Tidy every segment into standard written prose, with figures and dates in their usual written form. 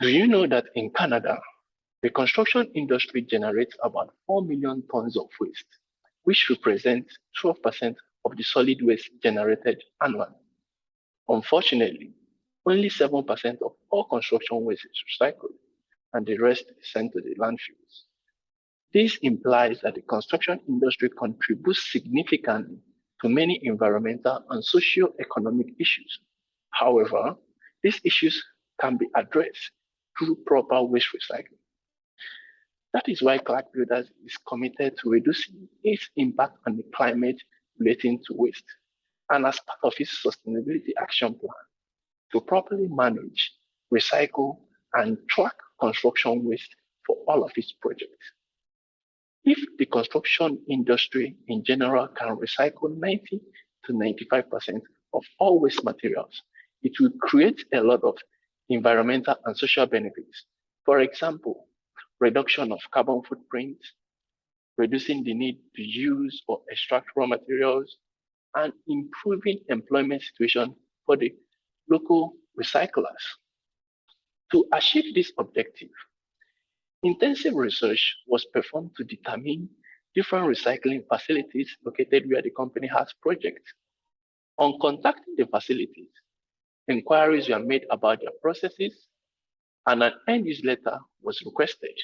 Do you know that in Canada, the construction industry generates about 4 million tons of waste, which represents 12% of the solid waste generated annually? Unfortunately, only 7% of all construction waste is recycled, and the rest is sent to the landfills. This implies that the construction industry contributes significantly to many environmental and socio-economic issues. However, these issues can be addressed through proper waste recycling. That is why Clark Builders is committed to reducing its impact on the climate relating to waste, and as part of its sustainability action plan, to properly manage, recycle, and track construction waste for all of its projects. If the construction industry in general can recycle 90 to 95% of all waste materials, it will create a lot of environmental and social benefits. For example, reduction of carbon footprint, reducing the need to use or extract raw materials, and improving employment situation for the local recyclers. To achieve this objective, intensive research was performed to determine different recycling facilities located where the company has projects. On contacting the facilities, inquiries were made about their processes, and an end-use letter was requested.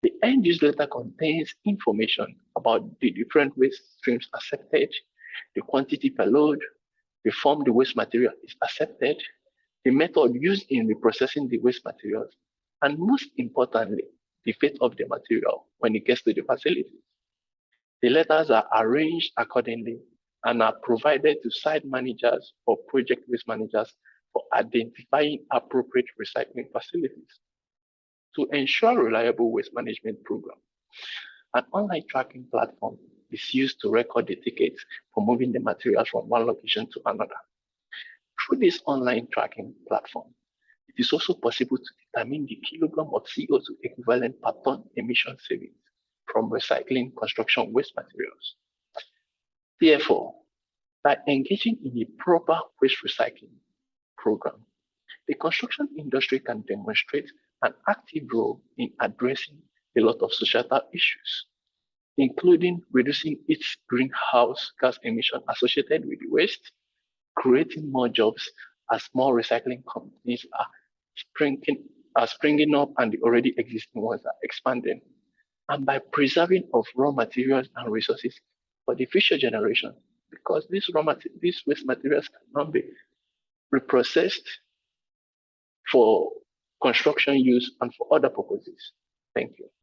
The end-use letter contains information about the different waste streams accepted, the quantity per load, the form the waste material is accepted, the method used in reprocessing the waste materials, and most importantly, the fate of the material when it gets to the facilities. The letters are arranged accordingly and are provided to site managers or project waste managers for identifying appropriate recycling facilities. To ensure reliable waste management program, an online tracking platform is used to record the tickets for moving the materials from one location to another. Through this online tracking platform, it is also possible to determine the kilogram of CO2 equivalent per ton emission savings from recycling construction waste materials. Therefore, by engaging in a proper waste recycling program, the construction industry can demonstrate an active role in addressing a lot of societal issues, including reducing its greenhouse gas emission associated with the waste, creating more jobs as more recycling companies are springing up and the already existing ones are expanding, and by preserving of raw materials and resources for the future generation, because these waste materials cannot be reprocessed for construction use and for other purposes. Thank you.